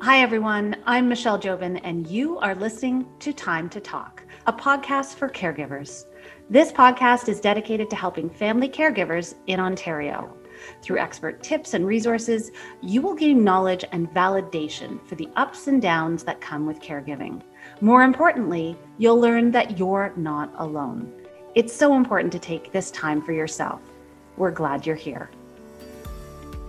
Hi, everyone. I'm Michelle Jobin, and you are listening to Time to Talk, a podcast for caregivers. This podcast is dedicated to helping family caregivers in Ontario. Through expert tips and resources, you will gain knowledge and validation for the ups and downs that come with caregiving. More importantly, you'll learn that you're not alone. It's so important to take this time for yourself. We're glad you're here.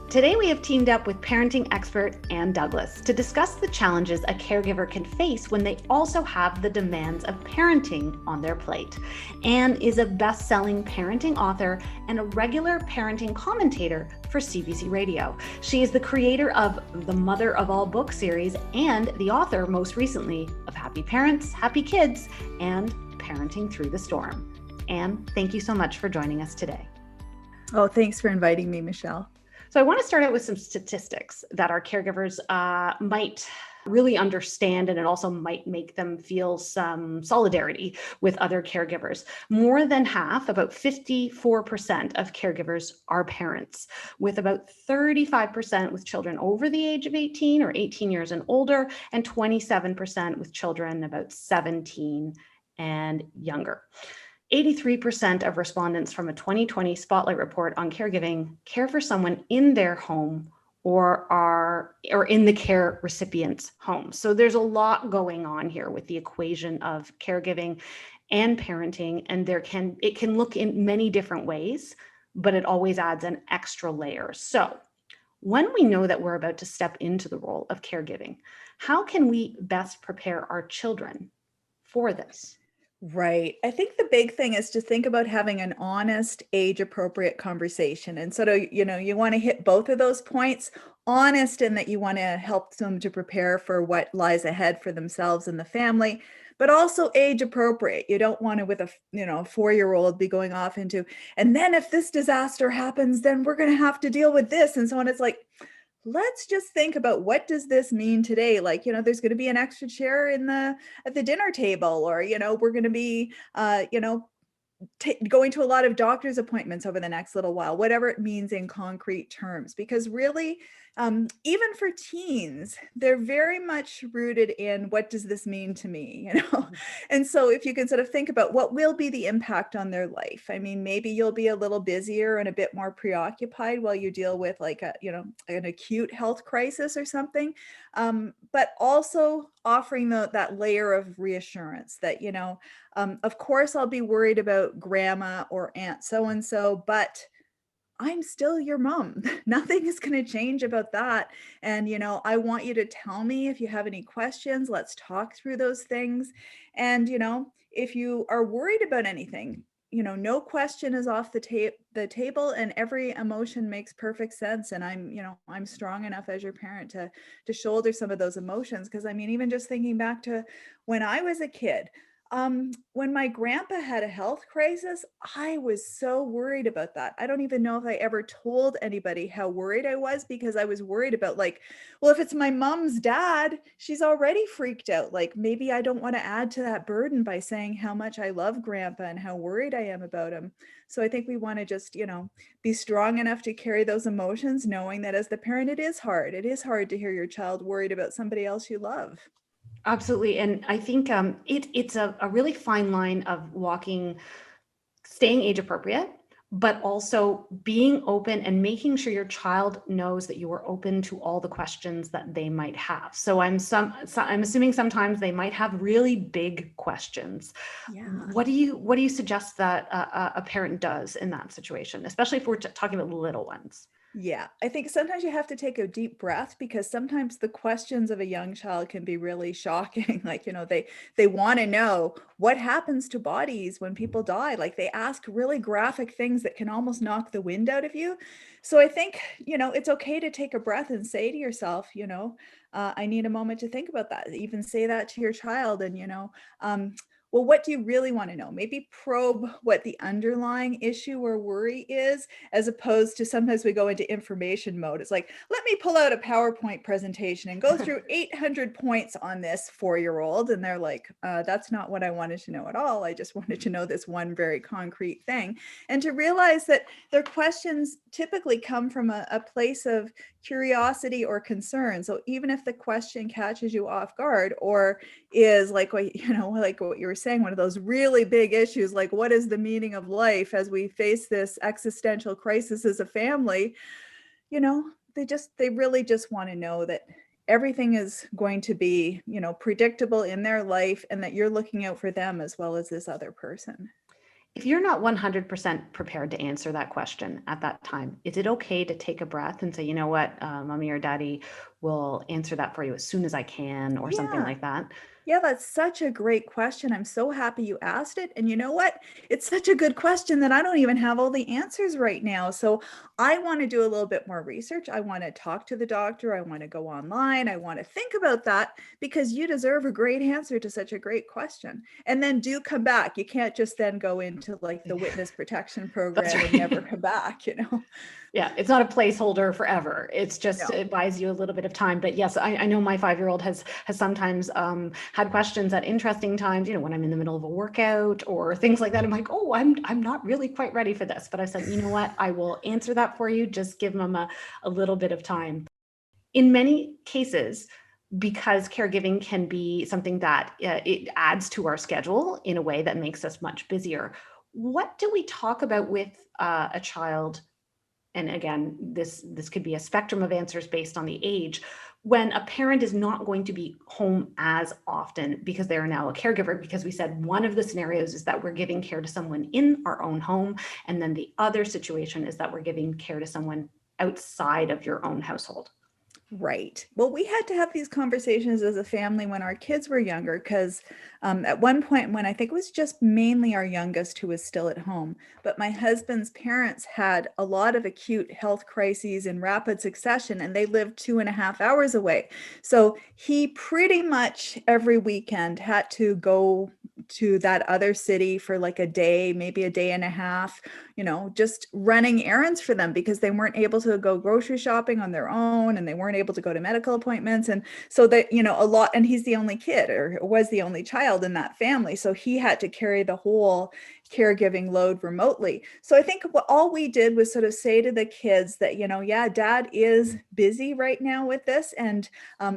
Today, we have teamed up with parenting expert Ann Douglas to discuss the challenges a caregiver can face when they also have the demands of parenting on their plate. Ann is a best-selling parenting author and a regular parenting commentator for CBC Radio. She is the creator of the Mother of All book series and the author, most recently, of Happy Parents, Happy Kids, and Parenting Through the Storm. Ann, thank you so much for joining us today. Oh, thanks for inviting me, Michelle. So I want to start out with some statistics that our caregivers might really understand, and it also might make them feel some solidarity with other caregivers. More than half, about 54% of caregivers are parents, with about 35% with children over the age of 18 or 18 years and older, and 27% with children about 17 and younger. 83% of respondents from a 2020 Spotlight report on caregiving care for someone in their home or in the care recipient's home. So there's a lot going on here with the equation of caregiving and parenting, and it can look in many different ways, but it always adds an extra layer. So when we know that we're about to step into the role of caregiving, how can we best prepare our children for this? Right. I think the big thing is to think about having an honest, age-appropriate conversation. And sort of, you want to hit both of those points. Honest in that you want to help them to prepare for what lies ahead for themselves and the family, but also age appropriate. You don't want to, with a 4-year-old, be going off into, and then if this disaster happens, then we're going to have to deal with this and so on. It's like, let's just think about, what does this mean today? Like, there's going to be an extra chair at the dinner table, or, we're going to be, going to a lot of doctor's appointments over the next little while, whatever it means in concrete terms, because really, even for teens, they're very much rooted in, what does this mean to me? And so if you can sort of think about what will be the impact on their life. I mean, maybe you'll be a little busier and a bit more preoccupied while you deal with like an acute health crisis or something. But also offering that layer of reassurance that, of course, I'll be worried about grandma or aunt so-and-so, but I'm still your mom. Nothing is going to change about that. And, I want you to tell me if you have any questions. Let's talk through those things. And, if you are worried about anything, no question is off the table, and every emotion makes perfect sense. And I'm strong enough as your parent to shoulder some of those emotions. Because I mean, even just thinking back to when I was a kid, when my grandpa had a health crisis, I was so worried about that. I don't even know if I ever told anybody how worried I was, because I was worried about, like, well, if it's my mom's dad, she's already freaked out. Like, maybe I don't want to add to that burden by saying how much I love grandpa and how worried I am about him. So I think we want to just, be strong enough to carry those emotions, knowing that as the parent, it is hard. It is hard to hear your child worried about somebody else you love. Absolutely. And I think it's a really fine line of staying age appropriate, but also being open and making sure your child knows that you are open to all the questions that they might have. So I'm assuming sometimes they might have really big questions. Yeah. What do you suggest that a parent does in that situation, especially if we're talking about little ones? Yeah, I think sometimes you have to take a deep breath, because sometimes the questions of a young child can be really shocking. Like, they want to know what happens to bodies when people die. Like, they ask really graphic things that can almost knock the wind out of you. So I think, it's okay to take a breath and say to yourself, I need a moment to think about that. Even say that to your child. And, well, what do you really want to know? Maybe probe what the underlying issue or worry is, as opposed to sometimes we go into information mode. It's like, let me pull out a PowerPoint presentation and go through 800 points on this 4-year-old. And they're like, that's not what I wanted to know at all. I just wanted to know this one very concrete thing. And to realize that their questions typically come from a place of curiosity or concern. So even if the question catches you off guard or is like what you were saying, one of those really big issues, like what is the meaning of life as we face this existential crisis as a family, they really just want to know that everything is going to be, predictable in their life, and that you're looking out for them as well as this other person. If you're not 100% prepared to answer that question at that time, is it okay to take a breath and say, you know what, mommy or daddy will answer that for you as soon as I can, or something like that? Yeah, that's such a great question. I'm so happy you asked it. And you know what? It's such a good question that I don't even have all the answers right now. So I want to do a little bit more research. I want to talk to the doctor. I want to go online. I want to think about that, because you deserve a great answer to such a great question. And then do come back. You can't just then go into like the witness protection program and never come back, Yeah, it's not a placeholder forever. It's just, it buys you a little bit of time. But yes, I know my 5-year-old has sometimes had questions at interesting times, when I'm in the middle of a workout or things like that. I'm like, oh, I'm not really quite ready for this. But I said, you know what, I will answer that for you. Just give them a little bit of time. In many cases, because caregiving can be something that it adds to our schedule in a way that makes us much busier. What do we talk about with a child? And again, this could be a spectrum of answers based on the age, when a parent is not going to be home as often because they are now a caregiver, because we said one of the scenarios is that we're giving care to someone in our own home. And then the other situation is that we're giving care to someone outside of your own household. Right. Well, we had to have these conversations as a family when our kids were younger, because at one point when I think it was just mainly our youngest who was still at home, but my husband's parents had a lot of acute health crises in rapid succession, and they lived 2.5 hours away. So he pretty much every weekend had to go to that other city for like a day, maybe a day and a half, just running errands for them, because they weren't able to go grocery shopping on their own, and they weren't able to go to medical appointments. And so that, a lot, and he's the only kid, or was the only child in that family. So he had to carry the whole caregiving load remotely. So I think all we did was sort of say to the kids that, yeah, dad is busy right now with this, and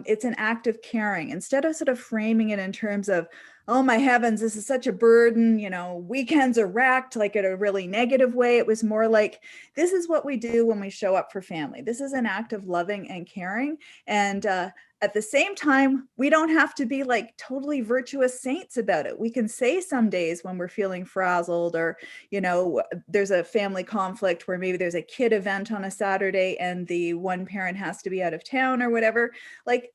it's an act of caring, instead of sort of framing it in terms of, oh my heavens, this is such a burden, weekends are wrecked, like in a really negative way. It was more like, this is what we do when we show up for family. This is an act of loving and caring. And at the same time, we don't have to be like totally virtuous saints about it. We can say some days when we're feeling frazzled, or, there's a family conflict where maybe there's a kid event on a Saturday and the one parent has to be out of town or whatever. Like,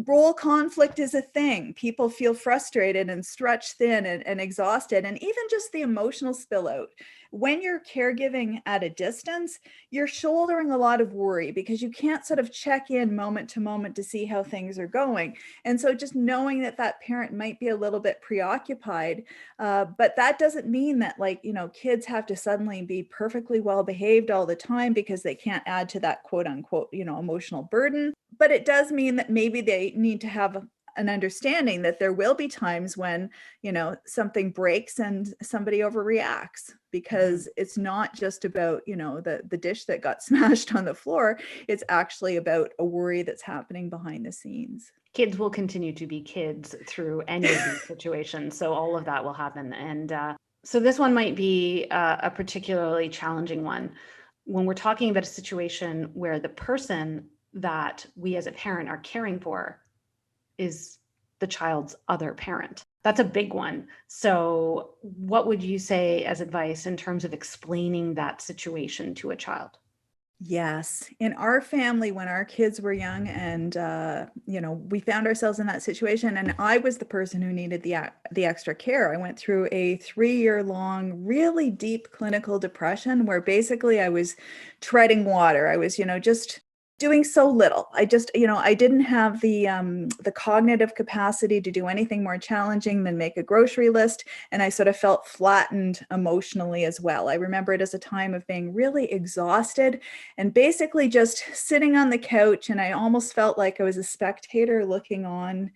role conflict is a thing. People feel frustrated and stretched thin and exhausted, and even just the emotional spill out. When you're caregiving at a distance, you're shouldering a lot of worry, because you can't sort of check in moment to moment to see how things are going. And so just knowing that that parent might be a little bit preoccupied, but that doesn't mean that kids have to suddenly be perfectly well behaved all the time, because they can't add to that quote unquote, emotional burden. But it does mean that maybe they need to have an understanding that there will be times when, something breaks and somebody overreacts, because it's not just about, the dish that got smashed on the floor. It's actually about a worry that's happening behind the scenes. Kids will continue to be kids through any of these situations. So all of that will happen. And so this one might be a particularly challenging one. When we're talking about a situation where the person that we as a parent are caring for is the child's other parent. That's a big one. So what would you say as advice in terms of explaining that situation to a child? Yes. In our family, when our kids were young and, we found ourselves in that situation, and I was the person who needed the extra care. I went through a 3-year-long, really deep clinical depression where basically I was treading water. I was, just doing so little. I just, I didn't have the cognitive capacity to do anything more challenging than make a grocery list. And I sort of felt flattened emotionally as well. I remember it as a time of being really exhausted and basically just sitting on the couch. And I almost felt like I was a spectator looking on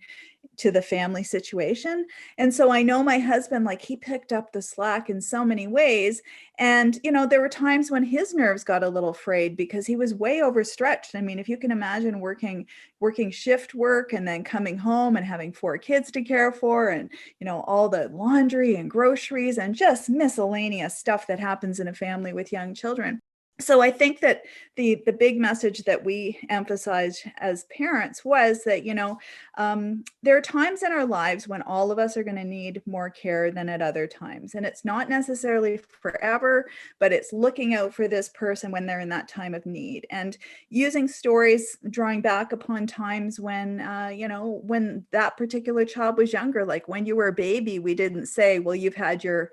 to the family situation. And so I know my husband, like, he picked up the slack in so many ways. And, there were times when his nerves got a little frayed because he was way overstretched. I mean, if you can imagine working shift work and then coming home and having 4 kids to care for, and, all the laundry and groceries and just miscellaneous stuff that happens in a family with young children. So I think that the big message that we emphasized as parents was that, there are times in our lives when all of us are going to need more care than at other times. And it's not necessarily forever, but it's looking out for this person when they're in that time of need. And using stories, drawing back upon times when, when that particular child was younger, like when you were a baby, we didn't say, well, you've had your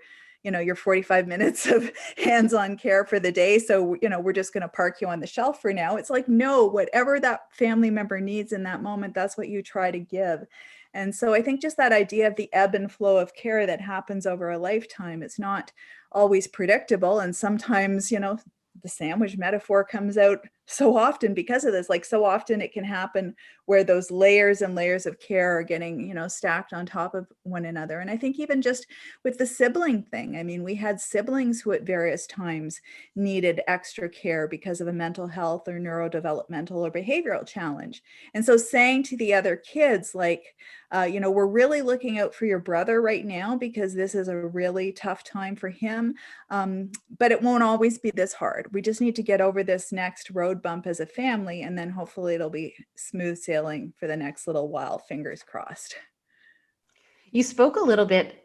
45 minutes of hands-on care for the day. So, we're just going to park you on the shelf for now. It's like, no, whatever that family member needs in that moment, that's what you try to give. And so I think just that idea of the ebb and flow of care that happens over a lifetime, it's not always predictable. And sometimes, the sandwich metaphor comes out so often because of this. Like, so often it can happen where those layers and layers of care are getting, stacked on top of one another. And I think even just with the sibling thing, I mean, we had siblings who at various times needed extra care because of a mental health or neurodevelopmental or behavioral challenge. And so saying to the other kids, like, we're really looking out for your brother right now because this is a really tough time for him. But it won't always be this hard. We just need to get over this next road bump as a family, and then hopefully it'll be smooth sailing for the next little while, fingers crossed. You spoke a little bit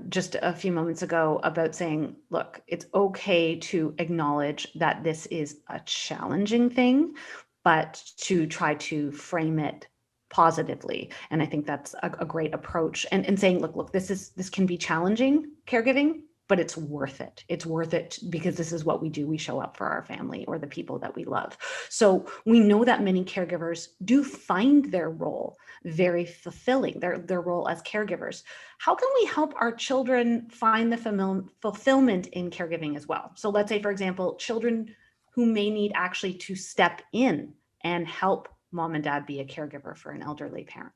just a few moments ago about saying, look, it's okay to acknowledge that this is a challenging thing, but to try to frame it positively. And I think that's a great approach. And saying, look, this can be challenging, caregiving, but it's worth it. It's worth it because this is what we do. We show up for our family or the people that we love. So we know that many caregivers do find their role very fulfilling, their role as caregivers. How can we help our children find the fulfillment in caregiving as well? So let's say, for example, children who may need actually to step in and help mom and dad be a caregiver for an elderly parent.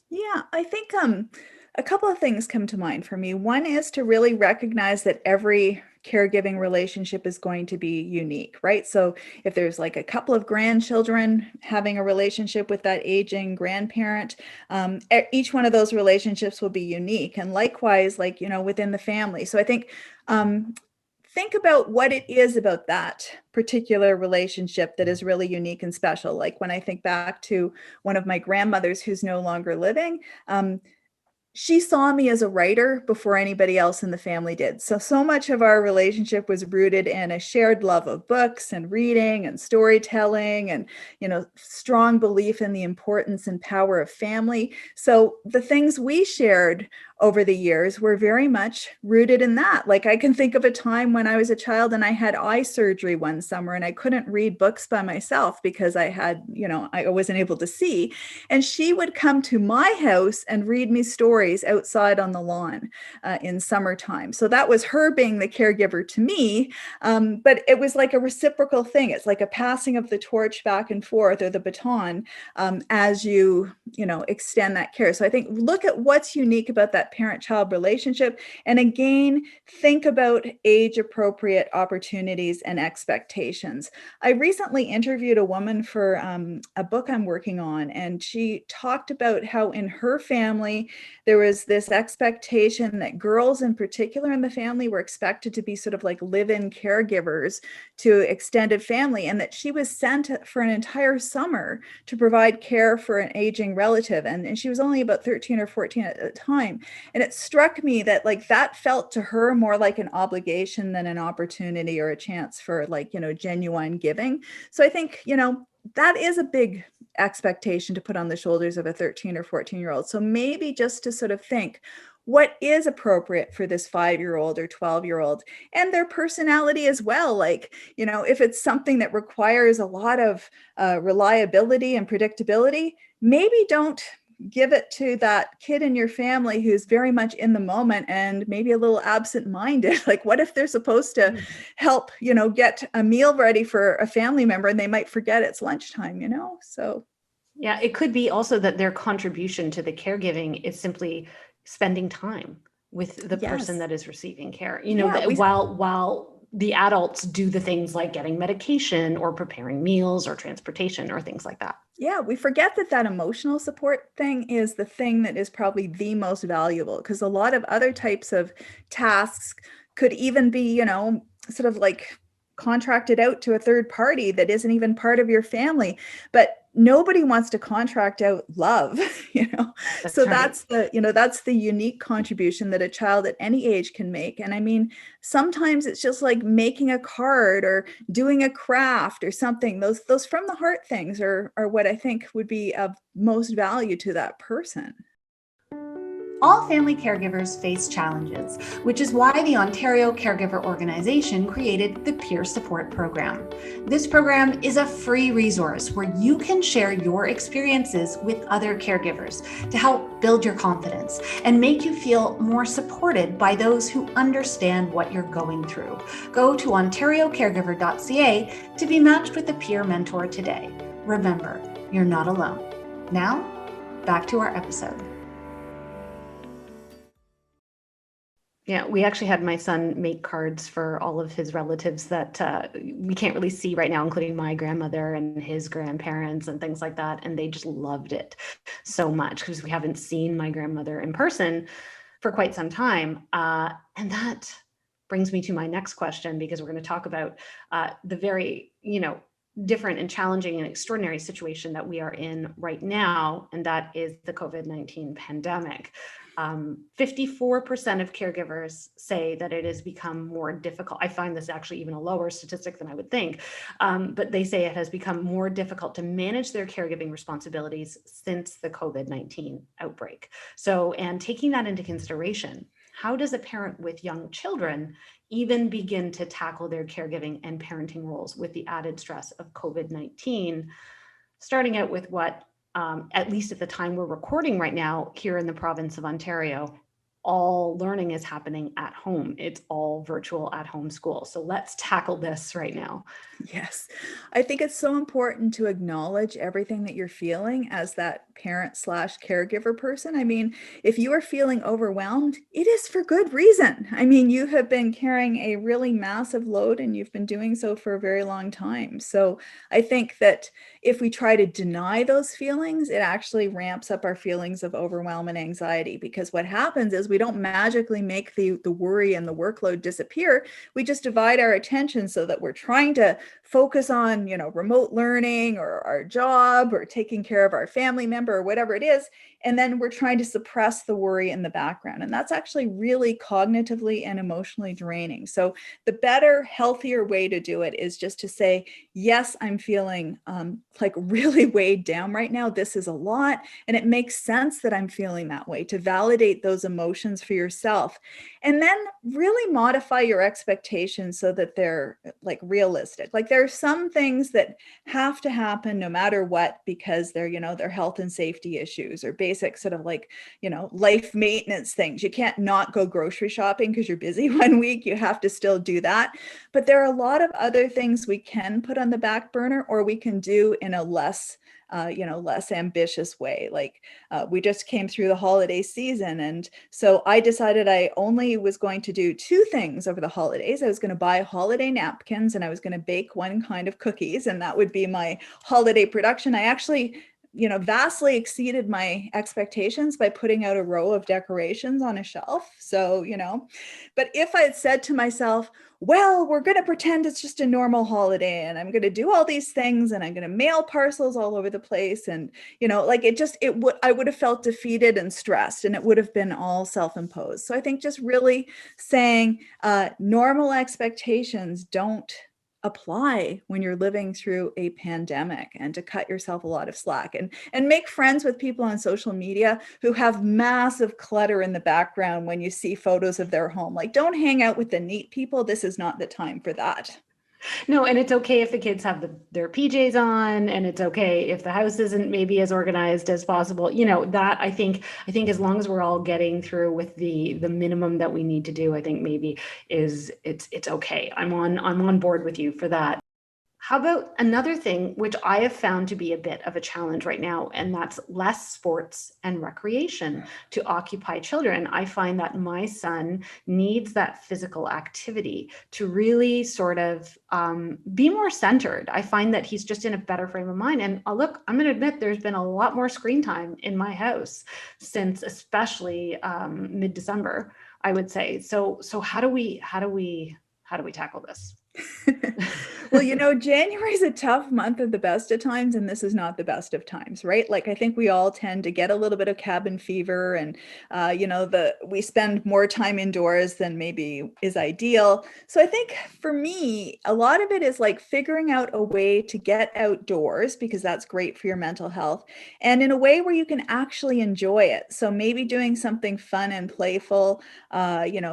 Yeah, I think a couple of things come to mind for me. One is to really recognize that every caregiving relationship is going to be unique, right? So if there's like a couple of grandchildren having a relationship with that aging grandparent, each one of those relationships will be unique. And likewise, like, within the family. So I think about what it is about that particular relationship that is really unique and special. Like when I think back to one of my grandmothers who's no longer living, she saw me as a writer before anybody else in the family did. So much of our relationship was rooted in a shared love of books and reading and storytelling and, strong belief in the importance and power of family. So the things we shared over the years were very much rooted in that. Like I can think of a time when I was a child and I had eye surgery one summer and I couldn't read books by myself because I had, I wasn't able to see. And she would come to my house and read me stories outside on the lawn in summertime. So that was her being the caregiver to me. But it was like a reciprocal thing. It's like a passing of the torch back and forth, or the baton, as you extend that care. So I think look at what's unique about that parent-child relationship. And again, think about age-appropriate opportunities and expectations. I recently interviewed a woman for a book I'm working on, and she talked about how in her family, there was this expectation that girls in particular in the family were expected to be sort of like live-in caregivers to extended family, and that she was sent for an entire summer to provide care for an aging relative. And she was only about 13 or 14 at the time. And it struck me that like that felt to her more like an obligation than an opportunity or a chance for like, genuine giving. So I think, that is a big expectation to put on the shoulders of a 13 or 14-year-old. So maybe just to sort of think, what is appropriate for this 5-year-old or 12-year-old, and their personality as well. Like, if it's something that requires a lot of reliability and predictability, maybe don't give it to that kid in your family who's very much in the moment and maybe a little absent-minded. Like, what if they're supposed to help, get a meal ready for a family member and they might forget it's lunchtime, So yeah, it could be also that their contribution to the caregiving is simply spending time with the person yes. that is receiving care, Yeah, while the adults do the things like getting medication or preparing meals or transportation or things like that. Yeah, we forget that emotional support thing is the thing that is probably the most valuable, because a lot of other types of tasks could even be, sort of like contracted out to a third party that isn't even part of your family. But nobody wants to contract out love, That's So right. that's the unique contribution that a child at any age can make. And I mean, sometimes it's just like making a card or doing a craft or something. Those from the heart things are what I think would be of most value to that person. All family caregivers face challenges, which is why the Ontario Caregiver Organization created the Peer Support Program. This program is a free resource where you can share your experiences with other caregivers to help build your confidence and make you feel more supported by those who understand what you're going through. Go to ontariocaregiver.ca to be matched with a peer mentor today. Remember, you're not alone. Now, back to our episode. Yeah, we actually had my son make cards for all of his relatives that we can't really see right now, including my grandmother and his grandparents and things like that. And they just loved it so much because we haven't seen my grandmother in person for quite some time. And that brings me to my next question, because we're going to talk about the very, different and challenging and extraordinary situation that we are in right now, and that is the COVID-19 pandemic. 54% of caregivers say that it has become more difficult. I find this actually even a lower statistic than I would think, but they say it has become more difficult to manage their caregiving responsibilities since the COVID-19 outbreak. So, and taking that into consideration, how does a parent with young children even begin to tackle their caregiving and parenting roles with the added stress of COVID-19, starting out with what, at least at the time we're recording right now here in the province of Ontario, all learning is happening at home. It's all virtual at home school. So let's tackle this right now. Yes. I think it's so important to acknowledge everything that you're feeling as that parent/caregiver person. I mean, if you are feeling overwhelmed, it is for good reason. I mean, you have been carrying a really massive load and you've been doing so for a very long time. So I think that if we try to deny those feelings, it actually ramps up our feelings of overwhelm and anxiety, because what happens is we don't magically make the worry and the workload disappear. We just divide our attention so that we're trying to focus on, remote learning or our job or taking care of our family member or whatever it is. And then we're trying to suppress the worry in the background. And that's actually really cognitively and emotionally draining. So the better, healthier way to do it is just to say, yes, I'm feeling like really weighed down right now. This is a lot. And it makes sense that I'm feeling that way, to validate those emotions for yourself. And then really modify your expectations so that they're like realistic. Like, there are some things that have to happen no matter what, because they're health and safety issues or basic sort of like, life maintenance things. You can't not go grocery shopping because you're busy one week. You have to still do that. But there are a lot of other things we can put on the back burner, or we can do in a less ambitious way. Like, we just came through the holiday season. And so I decided I only was going to do two things over the holidays. I was going to buy holiday napkins and I was going to bake one kind of cookies. And that would be my holiday production. I actually vastly exceeded my expectations by putting out a row of decorations on a shelf. So, but if I had said to myself, well, we're going to pretend it's just a normal holiday and I'm going to do all these things and I'm going to mail parcels all over the place. And, I would have felt defeated and stressed, and it would have been all self-imposed. So I think just really saying normal expectations don't apply when you're living through a pandemic, and to cut yourself a lot of slack, and make friends with people on social media who have massive clutter in the background when you see photos of their home. Like, don't hang out with the neat people. This is not the time for that. No, and it's okay if the kids have their PJs on, and it's okay if the house isn't maybe as organized as possible. That I think as long as we're all getting through with the minimum that we need to do, I think maybe it's okay. I'm on board with you for that. How about another thing, which I have found to be a bit of a challenge right now, and that's less sports and recreation to occupy children. I find that my son needs that physical activity to really sort of be more centered. I find that he's just in a better frame of mind. And look, I'm going to admit there's been a lot more screen time in my house since especially mid-December, I would say. So how do we tackle this? Well, January is a tough month at the best of times, and this is not the best of times, right? Like, I think we all tend to get a little bit of cabin fever, and we spend more time indoors than maybe is ideal. So I think for me, a lot of it is like figuring out a way to get outdoors, because that's great for your mental health, and in a way where you can actually enjoy it. So maybe doing something fun and playful,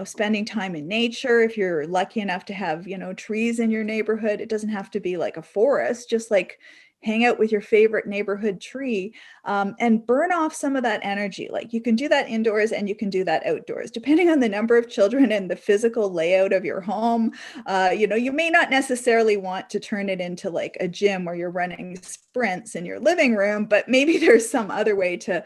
spending time in nature. If you're lucky enough to have, trees in your neighborhood, it doesn't have to be like a forest, just like hang out with your favorite neighborhood tree, and burn off some of that energy. Like, you can do that indoors and you can do that outdoors, depending on the number of children and the physical layout of your home. You may not necessarily want to turn it into like a gym where you're running sprints in your living room, but maybe there's some other way to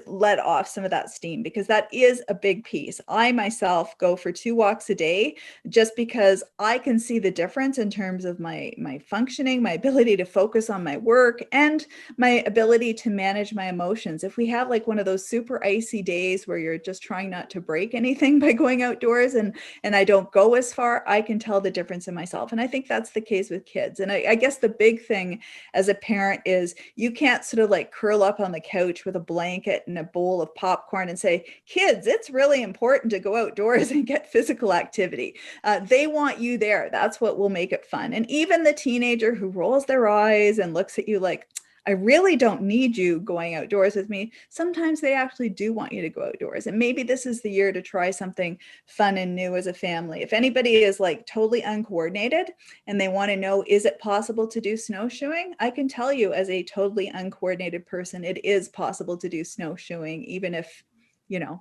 let off some of that steam, because that is a big piece. I myself go for 2 walks a day, just because I can see the difference in terms of my functioning, my ability to focus on my work, and my ability to manage my emotions. If we have like one of those super icy days where you're just trying not to break anything by going outdoors, and I don't go as far, I can tell the difference in myself. And I think that's the case with kids. And I guess the big thing as a parent is you can't sort of like curl up on the couch with a blanket and a bowl of popcorn and say, kids, it's really important to go outdoors and get physical activity. They want you there. That's what will make it fun. And even the teenager who rolls their eyes and looks at you like, I really don't need you going outdoors with me, sometimes they actually do want you to go outdoors. And maybe this is the year to try something fun and new as a family. If anybody is like totally uncoordinated and they want to know, is it possible to do snowshoeing? I can tell you, as a totally uncoordinated person, it is possible to do snowshoeing, even if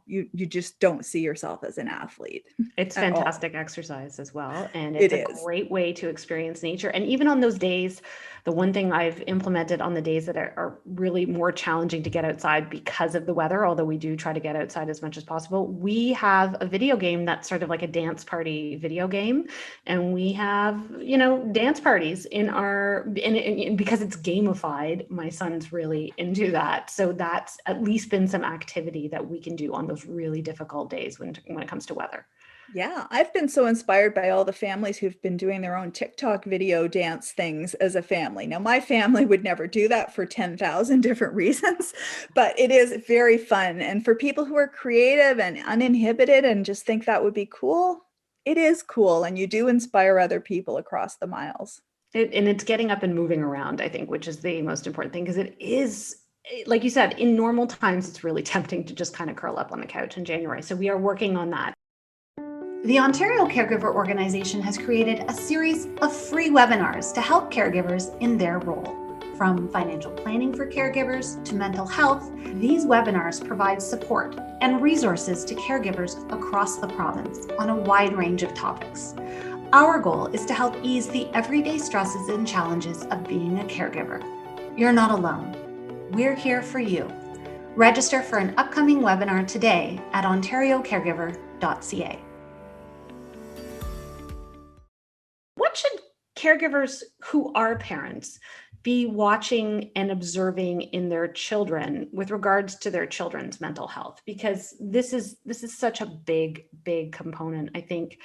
you just don't see yourself as an athlete. It's fantastic exercise as well. And It it's a is. great way to experience nature. And even on those days, the one thing I've implemented on the days that are really more challenging to get outside because of the weather, although we do try to get outside as much as possible, we have a video game that's sort of like a dance party video game. And we have, dance parties because it's gamified, my son's really into that. So that's at least been some activity that we can do on those really difficult days when it comes to weather. Yeah, I've been so inspired by all the families who've been doing their own TikTok video dance things as a family. Now, my family would never do that for 10,000 different reasons, but it is very fun. And for people who are creative and uninhibited and just think that would be cool, it is cool. And you do inspire other people across the miles. And it's getting up and moving around, I think, which is the most important thing, because it is, like you said, in normal times, it's really tempting to just kind of curl up on the couch in January. So we are working on that. The Ontario Caregiver Organization has created a series of free webinars to help caregivers in their role. From financial planning for caregivers to mental health, these webinars provide support and resources to caregivers across the province on a wide range of topics. Our goal is to help ease the everyday stresses and challenges of being a caregiver. You're not alone. We're here for you. Register for an upcoming webinar today at ontariocaregiver.ca. What should caregivers who are parents be watching and observing in their children with regards to their children's mental health? Because this is such a big component, I think,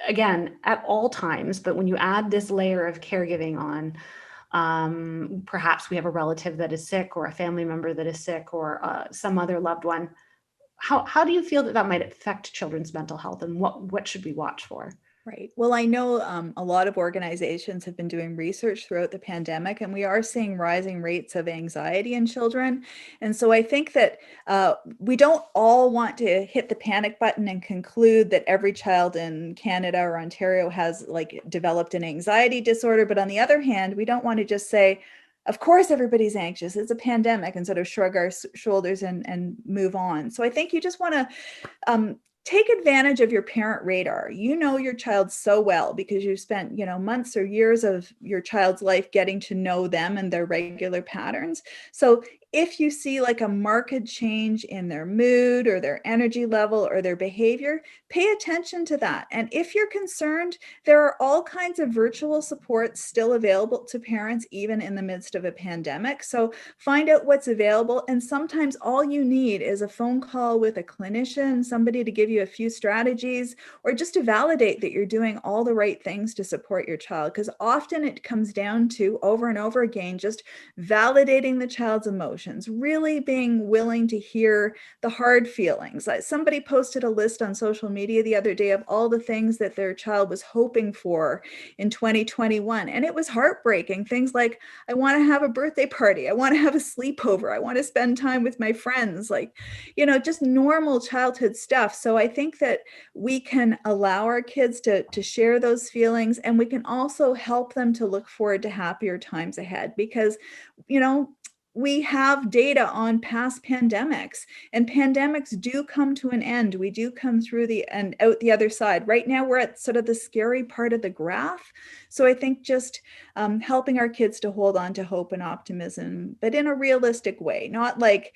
again, at all times, but when you add this layer of caregiving on, perhaps we have a relative that is sick, or a family member that is sick, or some other loved one. How do you feel that might affect children's mental health, and what should we watch for? Right. Well, I know a lot of organizations have been doing research throughout the pandemic, and we are seeing rising rates of anxiety in children. And so I think that we don't all want to hit the panic button and conclude that every child in Canada or Ontario has like developed an anxiety disorder. But on the other hand, we don't want to just say, of course, everybody's anxious. It's a pandemic, and sort of shrug our shoulders and move on. So I think you just want to take advantage of your parent radar. You know your child so well because you've spent, months or years of your child's life getting to know them and their regular patterns. So if you see like a marked change in their mood or their energy level or their behavior, pay attention to that. And if you're concerned, there are all kinds of virtual supports still available to parents, even in the midst of a pandemic. So find out what's available. And sometimes all you need is a phone call with a clinician, somebody to give you a few strategies, or just to validate that you're doing all the right things to support your child. Because often it comes down to, over and over again, just validating the child's emotions, really being willing to hear the hard feelings. Somebody posted a list on social media the other day of all the things that their child was hoping for in 2021. And it was heartbreaking. Things like, I want to have a birthday party. I want to have a sleepover. I want to spend time with my friends, just normal childhood stuff. So I think that we can allow our kids to share those feelings, and we can also help them to look forward to happier times ahead because, we have data on past pandemics, and pandemics do come to an end. We do come through and out the other side. Right now, we're at sort of the scary part of the graph. So I think just helping our kids to hold on to hope and optimism, but in a realistic way, not like,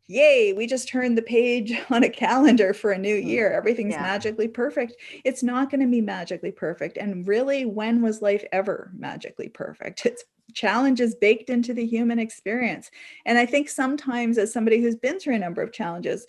yay, we just turned the page on a calendar for a new year. Everything's magically perfect. It's not going to be magically perfect. And really, when was life ever magically perfect? It's challenges baked into the human experience. And I think sometimes, as somebody who's been through a number of challenges,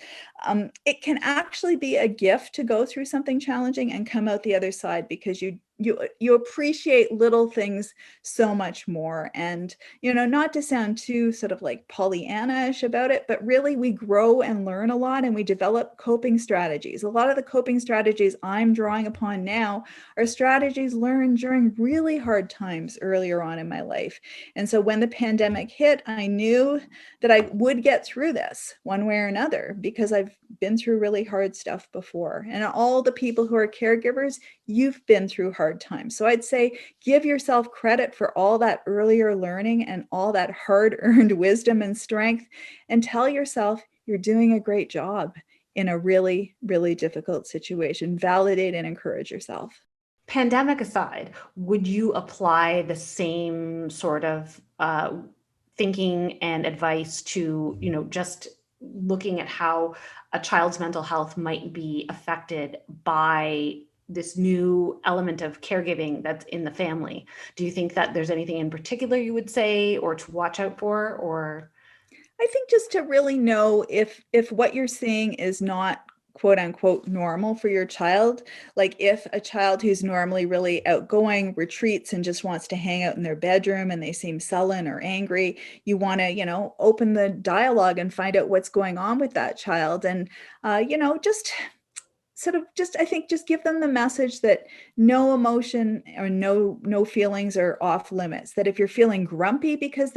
it can actually be a gift to go through something challenging and come out the other side because you appreciate little things so much more. And, not to sound too sort of like Pollyanna-ish about it, but really we grow and learn a lot, and we develop coping strategies. A lot of the coping strategies I'm drawing upon now are strategies learned during really hard times earlier on in my life. And so when the pandemic hit, I knew that I would get through this one way or another because I've been through really hard stuff before. And all the people who are caregivers, you've been through hard times. So I'd say give yourself credit for all that earlier learning and all that hard-earned wisdom and strength, and tell yourself you're doing a great job in a really, really difficult situation. Validate and encourage yourself. Pandemic aside, would you apply the same sort of thinking and advice to, just looking at how a child's mental health might be affected by this new element of caregiving that's in the family? Do you think that there's anything in particular you would say or to watch out for? Or I think just to really know if what you're seeing is not quote unquote normal for your child. Like if a child who's normally really outgoing retreats and just wants to hang out in their bedroom and they seem sullen or angry, you want to, open the dialogue and find out what's going on with that child. And, just sort of I think just give them the message that no emotion or no feelings are off limits. That if you're feeling grumpy because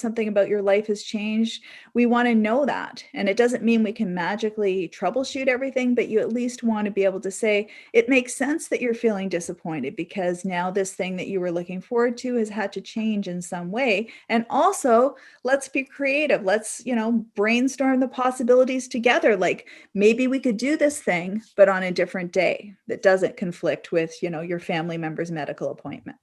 something about your life has changed, we want to know that. And it doesn't mean we can magically troubleshoot everything, but you at least want to be able to say, it makes sense that you're feeling disappointed because now this thing that you were looking forward to has had to change in some way. And also, let's be creative. Let's, brainstorm the possibilities together. Like maybe we could do this thing, but on a different day that doesn't conflict with, your family member's medical appointment.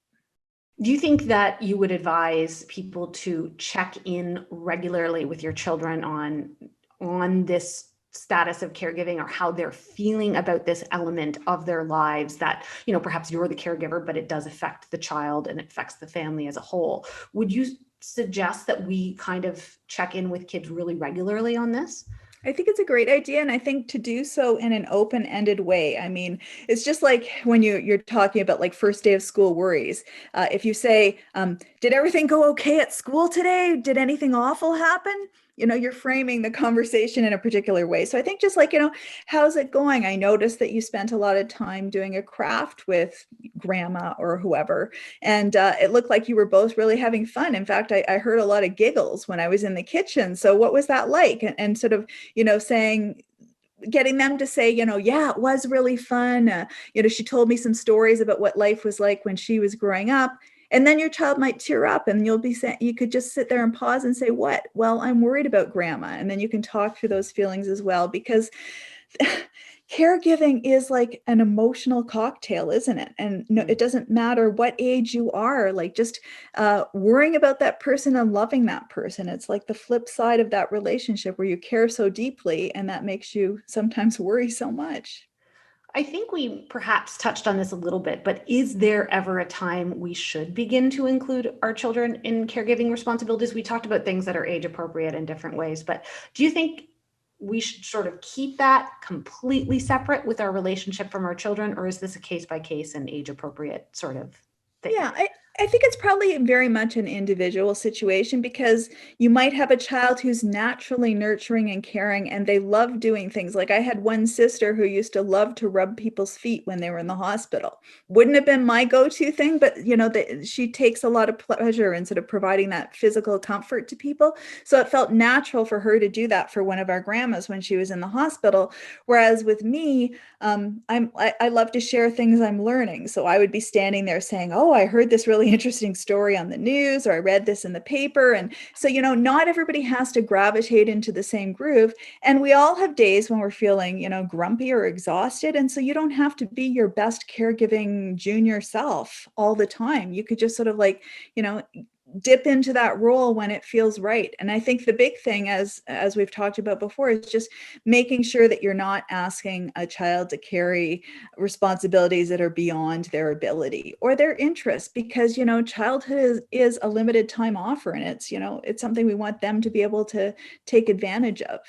do you think that you would advise people to check in regularly with your children on this status of caregiving or how they're feeling about this element of their lives that, perhaps you're the caregiver, but it does affect the child and it affects the family as a whole? Would you suggest that we kind of check in with kids really regularly on this? I think it's a great idea. And I think to do so in an open-ended way. I mean, it's just like when you're talking about like first day of school worries. If you say, did everything go okay at school today? Did anything awful happen? you're framing the conversation in a particular way. So I think just like, how's it going? I noticed that you spent a lot of time doing a craft with grandma or whoever, and it looked like you were both really having fun. In fact, I heard a lot of giggles when I was in the kitchen. So what was that like? And sort of, saying, getting them to say, yeah, it was really fun. She told me some stories about what life was like when she was growing up. And then your child might tear up and you'll be saying, you could just sit there and pause and say, what? Well, I'm worried about grandma. And then you can talk through those feelings as well, because caregiving is like an emotional cocktail, isn't it? And no, it doesn't matter what age you are, like just worrying about that person and loving that person. It's like the flip side of that relationship where you care so deeply, and that makes you sometimes worry so much. I think we perhaps touched on this a little bit, but is there ever a time we should begin to include our children in caregiving responsibilities? We talked about things that are age appropriate in different ways, but do you think we should sort of keep that completely separate with our relationship from our children, or is this a case by case and age appropriate sort of thing? Yeah, I think it's probably very much an individual situation, because you might have a child who's naturally nurturing and caring and they love doing things. Like I had one sister who used to love to rub people's feet when they were in the hospital. Wouldn't have been my go-to thing, but she takes a lot of pleasure in sort of providing that physical comfort to people. So it felt natural for her to do that for one of our grandmas when she was in the hospital. Whereas with me, I love to share things I'm learning. So I would be standing there saying, oh, I heard this really interesting story on the news, or I read this in the paper. And so, not everybody has to gravitate into the same groove. And we all have days when we're feeling, grumpy or exhausted. And so you don't have to be your best caregiving junior self all the time. You could just sort of like, dip into that role when it feels right. And I think the big thing, as we've talked about before, is just making sure that you're not asking a child to carry responsibilities that are beyond their ability or their interest, because childhood is a limited time offer, and it's something we want them to be able to take advantage of.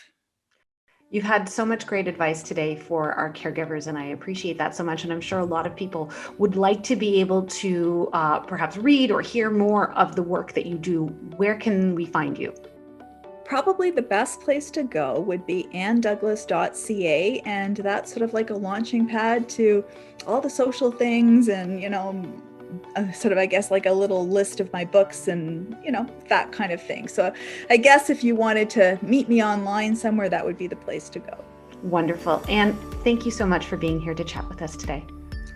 You've had so much great advice today for our caregivers, and I appreciate that so much. And I'm sure a lot of people would like to be able to perhaps read or hear more of the work that you do. Where can we find you? Probably the best place to go would be annedouglas.ca, and that's sort of like a launching pad to all the social things and, sort of, I guess, like a little list of my books and, that kind of thing. So I guess if you wanted to meet me online somewhere, that would be the place to go. Wonderful. And thank you so much for being here to chat with us today.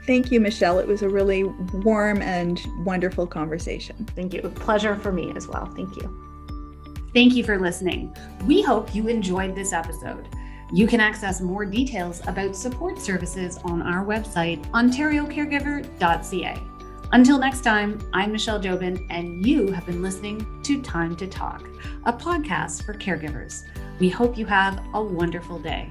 Thank you, Michelle. It was a really warm and wonderful conversation. Thank you. A pleasure for me as well. Thank you. Thank you for listening. We hope you enjoyed this episode. You can access more details about support services on our website, ontariocaregiver.ca. Until next time, I'm Michelle Jobin, and you have been listening to Time to Talk, a podcast for caregivers. We hope you have a wonderful day.